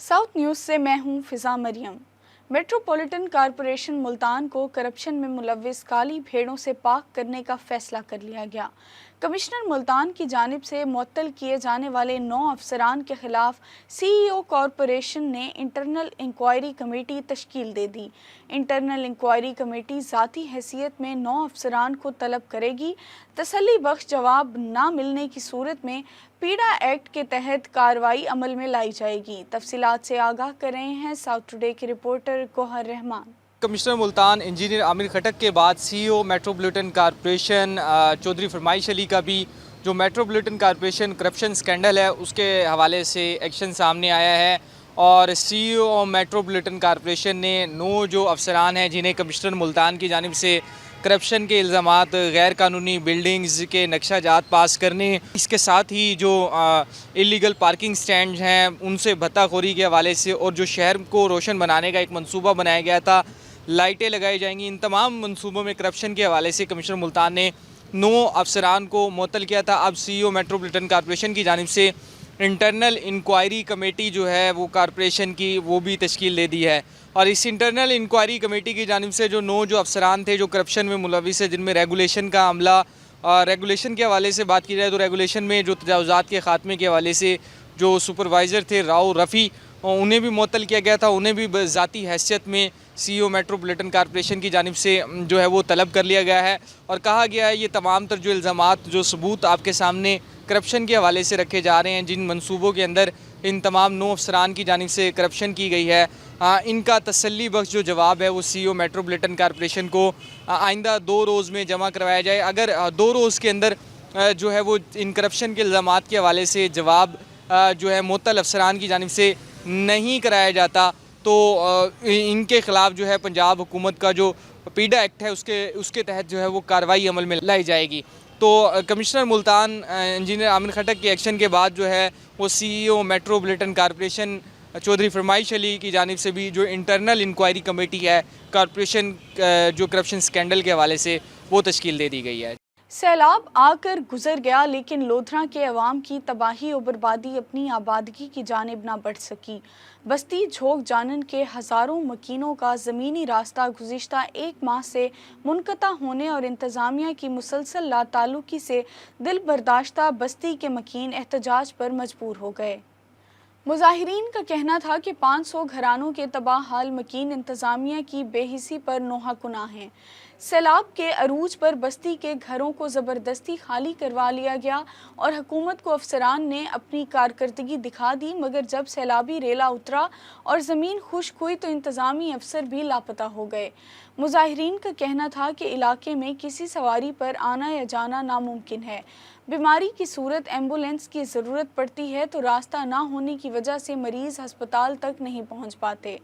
South news से मैं हूं फिजा मरियम। मेट्रोपॉलिटन कॉरपोरेशन मुल्तान को करप्शन में मुलव्विस काली भेड़ों से पाक करने का फैसला कर लिया गया। कमिश्नर मुल्तान की जानिब से मुअत्तल किए जाने वाले 9 अफसरान के खिलाफ CEO कॉरपोरेशन ने इंटरनल इंक्वायरी कमेटी तश्कील दे दी। इंटरनल इंक्वायरी कमेटी ज़ाती हैसियत में 9 अफसरान को तलब करेगी। तसल्ली बख्श जवाब ना मिलने की सूरत में पीड़ा एक्ट के तहत कार्रवाई अमल में लाई जाएगी। तफसीलात से आगाह कर रहे हैं साउथ टुडे के reporter Gohar Rehman. Commissioner Multan engineer Aamir Khattak के बाद CEO मेट्रोपॉलिटन कॉरपोरेशन चौधरी फरमाइश अली का भी जो मेट्रोपॉलिटन कॉरपोरेशन करप्शन स्कैंडल है उसके हवाले से एक्शन सामने आया है और CEO मेट्रोपॉलिटन कॉरपोरेशन ने 9 जो अफसरान हैं जिन्हें कमिश्नर मुल्तान की जानिब से करप्शन के इल्ज़ामात, गैर कानूनी बिल्डिंग्स के नक्शा जात पास करने, इसके साथ ही जो इलीगल पार्किंग स्टैंड हैं उनसे भत्ताखोरी के हवाले से और जो शहर को रोशन बनाने का एक मंसूबा बनाया गया था, लाइटें लगाई जाएंगी, इन तमाम मंसूबों में करप्शन के हवाले से कमिश्नर मुल्तान ने 9 अफसरान को मुअत्तल किया था। अब CEO मेट्रोपॉलिटन कॉरपोरेशन की जानिब से इंटरनल इंक्वायरी कमेटी जो है वो कॉरपोरेशन की वो भी तश्कील दे दी है और इस इंटरनल इंक्वायरी कमेटी की जानिब से जो 9 जो अफसरान थे जो करप्शन में मुलव्विस है, जिनमें रेगुलेशन का अमला, रेगुलेशन के हवाले से बात की जाए तो रेगुलेशन में जो तजावुज़ात के ख़ात्मे के हवाले से जो सुपरवाइज़र थे राव रफ़ी, उन्हें भी मुअत्तल किया गया था। उन्हें भी ज़ाती हैसियत में CEO मेट्रोपॉलिटन कॉरपोरेशन की जानिब से जो है वो तलब कर लिया गया है और कहा गया है ये तमाम तर जो इल्ज़ामात, जो सबूत आपके सामने करप्शन के हवाले से रखे जा रहे हैं, जिन मंसूबों के अंदर इन तमाम 9 अफसरान की जानिब से करप्शन की गई है, इनका तसल्ली बख्श जो जवाब है वो CEO मेट्रोपॉलिटन कॉरपोरेशन को आइंदा 2 रोज़ में जमा करवाया जाए। अगर 2 रोज़ के अंदर जो है वो इन करप्शन के इल्ज़ामात के हवाले से जवाब जो है मुअत्तल अफसरान की जानिब से नहीं कराया जाता तो इनके ख़िलाफ़ जो है पंजाब हुकूमत का जो पीड़ा एक्ट है उसके तहत जो है वो कार्रवाई अमल में लाई जाएगी। तो कमिश्नर मुल्तान इंजीनियर आमिर खटक के एक्शन के बाद जो है वो CEO मेट्रोपॉलिटन कॉरपोरेशन चौधरी फरमाइश अली की जानिब से भी जो इंटरनल इंक्वायरी कमेटी है कॉरपोरेशन जो करप्शन स्कैंडल के हवाले से वो तश्कील दे दी गई है। सैलाब आकर गुजर गया लेकिन लोधरा के अवाम की तबाही और बर्बादी अपनी आबादगी की जानिब ना बढ़ सकी। बस्ती झोंक जानन के हज़ारों मकीनों का ज़मीनी रास्ता गुज़िश्ता 1 माह से मुनक़ता होने और इंतज़ामिया की मुसलसल लाताल्लुकी से दिल बर्दाश्ता बस्ती के मकीन एहतजाज पर मजबूर हो गए। मुज़ाहिरीन का कहना था कि 500 घरानों के तबाह हाल मकीन इंतज़ामिया की बेहिसी पर नोहा कुनाह हैं। सैलाब के अरूज पर बस्ती के घरों को ज़बरदस्ती खाली करवा लिया गया और हुकूमत को अफसरान ने अपनी कारकर्दगी दिखा दी, मगर जब सैलाबी रेला उतरा और ज़मीन खुश्क हुई तो इंतज़ामी अफसर भी लापता हो गए। मुज़ाहिरीन का कहना था कि इलाके में किसी सवारी पर आना या जाना नामुमकिन है। बीमारी की सूरत एम्बुलेंस की ज़रूरत पड़ती है तो रास्ता ना होने की वजह से मरीज़ हस्पताल तक नहीं पहुँच पाते।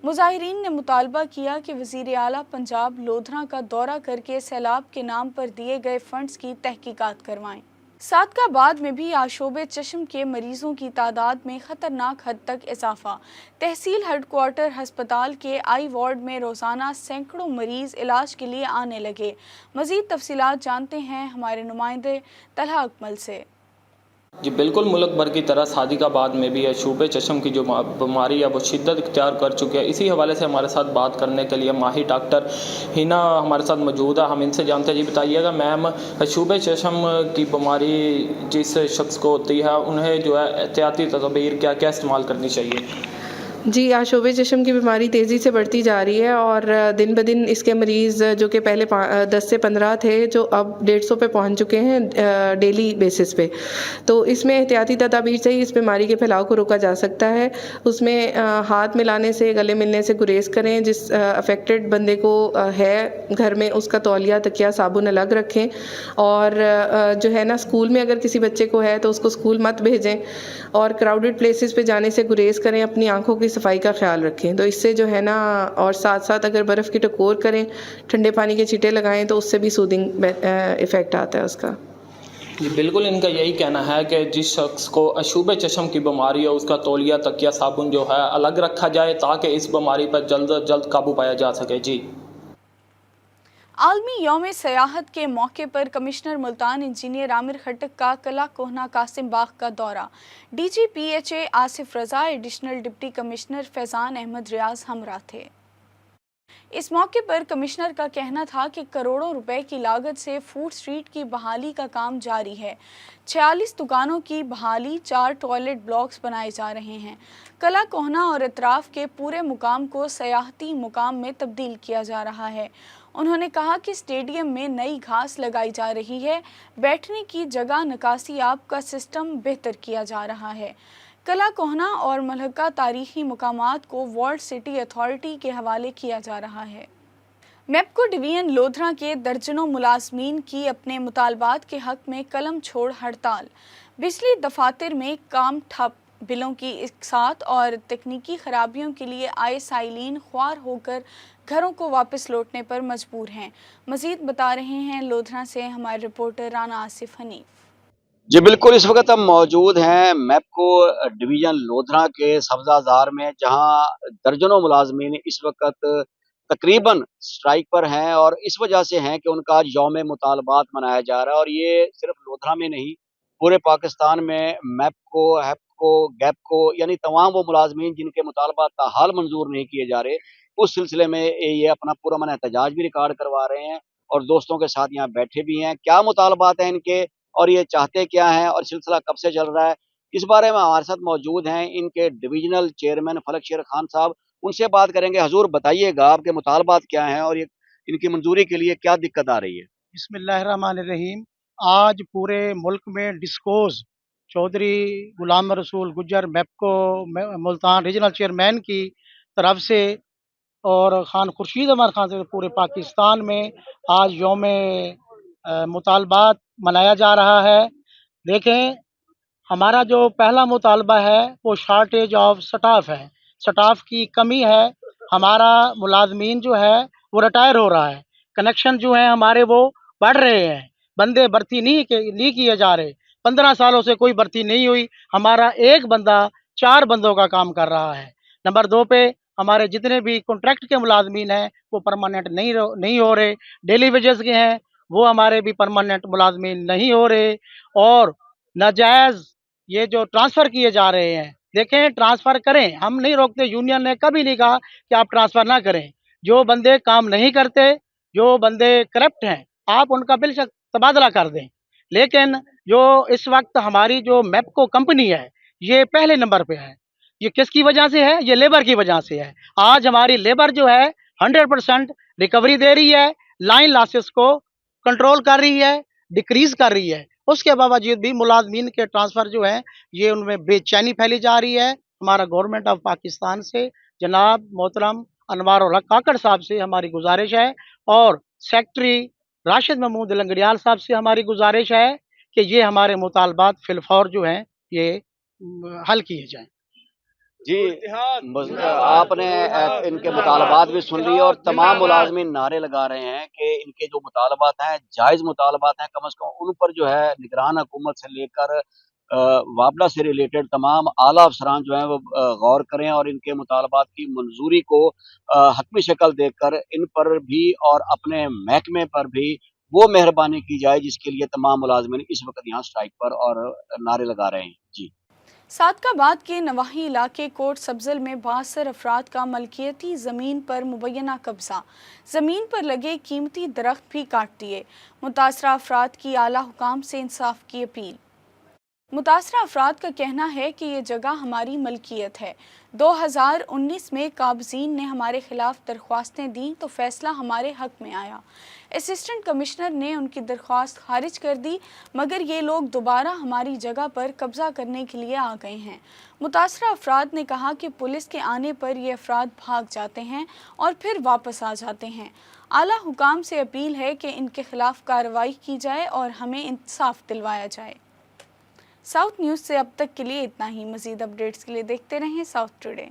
मुज़ाहिरीन ने मुतालबा किया कि वज़ीर आला पंजाब लोधरा का दौरा करके सैलाब के नाम पर दिए गए फंड्स की तहकीकात करवाएं। सादकाबाद में भी आशोबे चश्म के मरीजों की तादाद में ख़तरनाक हद तक इजाफा। तहसील हेडक्वार्टर हस्पताल के आई वार्ड में रोज़ाना सैकड़ों मरीज़ इलाज के लिए आने लगे। मज़ीद तफसीलात जानते हैं हमारे नुमाइंदे तलहा अकमल से। जी बिल्कुल, मुल्क भर की तरह सादिकाबाद में भी अशूबे चश्म की जो बीमारी है वो शिद्दत इख्तियार कर चुकी है। इसी हवाले से हमारे साथ बात करने के लिए माहिर डॉक्टर हिना हमारे साथ मौजूद है। हम इनसे जानते हैं। जी बताइएगा मैम, अशूबे चश्म की बीमारी जिस शख्स को होती है उन्हें जो है एहतियाती तदबीर क्या क्या इस्तेमाल करनी चाहिए? जी, आशोबे चश्म की बीमारी तेज़ी से बढ़ती जा रही है और दिन ब दिन इसके मरीज़ जो कि पहले 10 से 15 थे जो अब 150 पे पहुंच चुके हैं डेली बेसिस पे। तो इसमें एहतियाती तदाबीर से ही इस बीमारी के फैलाव को रोका जा सकता है। उसमें हाथ मिलाने से, गले मिलने से गुरेज करें। जिस अफेक्टेड बंदे को है घर में उसका तौलिया, तकिया, साबुन अलग रखें और जो है ना स्कूल में अगर किसी बच्चे को है तो उसको स्कूल मत भेजें और क्राउडेड प्लेसेस पे जाने से गुरेज करें। अपनी आंखों की सफाई का ख्याल रखें। तो इससे जो है ना, और साथ साथ अगर बर्फ़ की टकोर करें, ठंडे पानी के छींटे लगाएं तो उससे भी सूदिंग इफ़ेक्ट आता है उसका। जी बिल्कुल, इनका यही कहना है कि जिस शख्स को अशूबे चश्म की बीमारी है उसका तौलिया, तकिया, साबुन जो है अलग रखा जाए ताकि इस बीमारी पर जल्द अज जल्द काबू पाया जा सके। जी आलमी यौम सयाहत के मौके पर कमिश्नर मुल्तान इंजीनियर आमिर खटक का कला कोहना कासिम बाग का दौरा। DGPHA Asif Raza, additional deputy commissioner Faizan Ahmed Riaz हमरा थे। इस मौके पर कमिश्नर का कहना था कि करोड़ों रुपए की लागत से फूड स्ट्रीट की बहाली का काम जारी है। 46 दुकानों की बहाली, 4 टॉयलेट ब्लॉक्स बनाए जा रहे हैं। कला कोहना और अतराफ के पूरे मुकाम को सयाहती मुकाम में तब्दील किया जा रहा है। उन्होंने कहा कि स्टेडियम में नई घास लगाई जा रही है, बैठने की जगह, निकासी आब का सिस्टम बेहतर किया जा रहा है। कला कोहना और मलहका तारीखी मुकामात को वर्ल्ड सिटी अथॉरिटी के हवाले किया जा रहा है। मेपको डिवीजन लोधरा के दर्जनों मुलाजमीन की अपने मुतालबात के हक में कलम छोड़ हड़ताल। बिजली दफातर में काम ठप, बिलों की इकसात और तकनीकी खराबियों के लिए आए साइलिन ख्वार होकर घरों को वापस लौटने पर मजबूर हैं। मजीद बता रहे हैं लोधरा से हमारे रिपोर्टर राना आसिफ हनीफ। जी बिल्कुल, इस वक्त हम मौजूद हैं मेपको डिवीज़न लोधरा के सब्ज़ाज़ार में, जहां दर्जनों मुलाजमीन इस वक्त तकरीबन स्ट्राइक पर हैं और इस वजह से हैं कि उनका आज यौम मुतालबात मनाया जा रहा है। और ये सिर्फ लोधरा में नहीं, पूरे पाकिस्तान में मेपको, हैपको, गैपको यानी तमाम वो मुलाजमीन जिनके मुतालबात ताहाल मंजूर नहीं किए जा रहे, उस सिलसिले में ये अपना पुरअमन एहतजाज भी रिकॉर्ड करवा रहे हैं और दोस्तों के साथ यहाँ बैठे भी हैं। क्या मुतालबात हैं इनके और ये चाहते क्या हैं और सिलसिला कब से चल रहा है, इस बारे में हमारे साथ मौजूद हैं इनके डिविजनल चेयरमैन फलक शेर खान साहब। उनसे बात करेंगे। हजूर, बताइएगा आपके मुतालबात क्या हैं और ये इनकी मंजूरी के लिए क्या दिक्कत आ रही है? बिस्मिल्लाहिर्रहमानिर्रहीम। आज पूरे मुल्क में discoms Chaudhary Ghulam Rasool Gujjar मेपको Multan regional chairman की तरफ से और खान खुर्शीद अमर खान से पूरे पाकिस्तान में आज यौम मुतालबात मनाया जा रहा है। देखें, हमारा जो पहला मुतालबा है वो शार्टेज ऑफ स्टाफ है, स्टाफ की कमी है। हमारा मुलाजमीन जो है वो रिटायर हो रहा है, कनेक्शन जो है हमारे वो बढ़ रहे हैं, बंदे भर्ती नहीं किए जा रहे। 15 सालों से कोई भर्ती नहीं हुई, हमारा एक बंदा 4 बंदों का काम कर रहा है। नंबर 2 पे हमारे जितने भी कॉन्ट्रैक्ट के मुलाजमीन हैं वो परमानेंट नहीं हो रहे, डेली वेजेस के हैं वो हमारे भी परमानेंट मुलाजमीन नहीं हो रहे। और नाजायज़ ये जो ट्रांसफ़र किए जा रहे हैं, देखें ट्रांसफ़र करें, हम नहीं रोकते, यूनियन ने कभी नहीं कहा कि आप ट्रांसफ़र ना करें। जो बंदे काम नहीं करते, जो बंदे करप्ट हैं, आप उनका बेशक तबादला कर दें। लेकिन जो इस वक्त हमारी जो मेपको कंपनी है ये पहले नंबर पे है। ये किसकी वजह से है? ये लेबर की वजह से है। आज हमारी लेबर जो है 100% रिकवरी दे रही है, लाइन लॉसेस को कंट्रोल कर रही है, डिक्रीज़ कर रही है। उसके बावजूद भी मुलाजमीन के ट्रांसफ़र जो है ये उनमें बेचैनी फैली जा रही है। हमारा गवर्नमेंट ऑफ पाकिस्तान से जनाब मोहतरम अनवारुल हक काकड़ साहब से हमारी गुजारिश है और सेक्रेटरी राशिद महमूद लंगड़ियाल साहब से हमारी गुजारिश है कि ये हमारे मुतालबात फिलफौर जो हैं ये हल किए जाएँ। जी, आपने इनके मुतालबात भी सुन लिए और तमाम मुलाजमीन नारे लगा रहे हैं कि इनके जो मुतालबात हैं जायज़ मुतालबात हैं, कम अज़ कम उन पर जो है निगरान हुकूमत से लेकर वाबला से रिलेटेड तमाम आला अफसरान जो हैं वो गौर करें और इनके मुतालबात की मंजूरी को हतमी शक्ल देकर इन पर भी और अपने महकमे पर भी वो मेहरबानी की जाए जिसके लिए तमाम मुलाजमीन इस वक्त यहाँ स्ट्राइक पर और नारे लगा रहे हैं। जी, सादकाबाद के नवाही इलाके कोट सब्जल में 62 अफराद का मलकियती ज़मीन पर मुबैना कब्ज़ा, ज़मीन पर लगे कीमती दरख्त भी काट दिए। मुतासरा अफराद की आला हुकाम से इंसाफ की अपील। मुतासरा अफराद का कहना है कि ये जगह हमारी मलकियत है। 2019 में काबजीन ने हमारे खिलाफ दरख्वास्तें दी तो फैसला हमारे हक में आया। असिस्टेंट कमिश्नर ने उनकी दरख्वास्त खारिज कर दी, मगर ये लोग दोबारा हमारी जगह पर कब्जा करने के लिए आ गए हैं। मुतासरा अफराद ने कहा कि पुलिस के आने पर ये अफराद भाग जाते हैं और फिर वापस आ जाते हैं। आला हुकाम से अपील है कि इनके खिलाफ कार्रवाई की जाए और हमें इंसाफ दिलवाया जाए। साउथ न्यूज़ से अब तक के लिए इतना ही। मज़ीद अपडेट्स के लिए देखते रहें साउथ टुडे।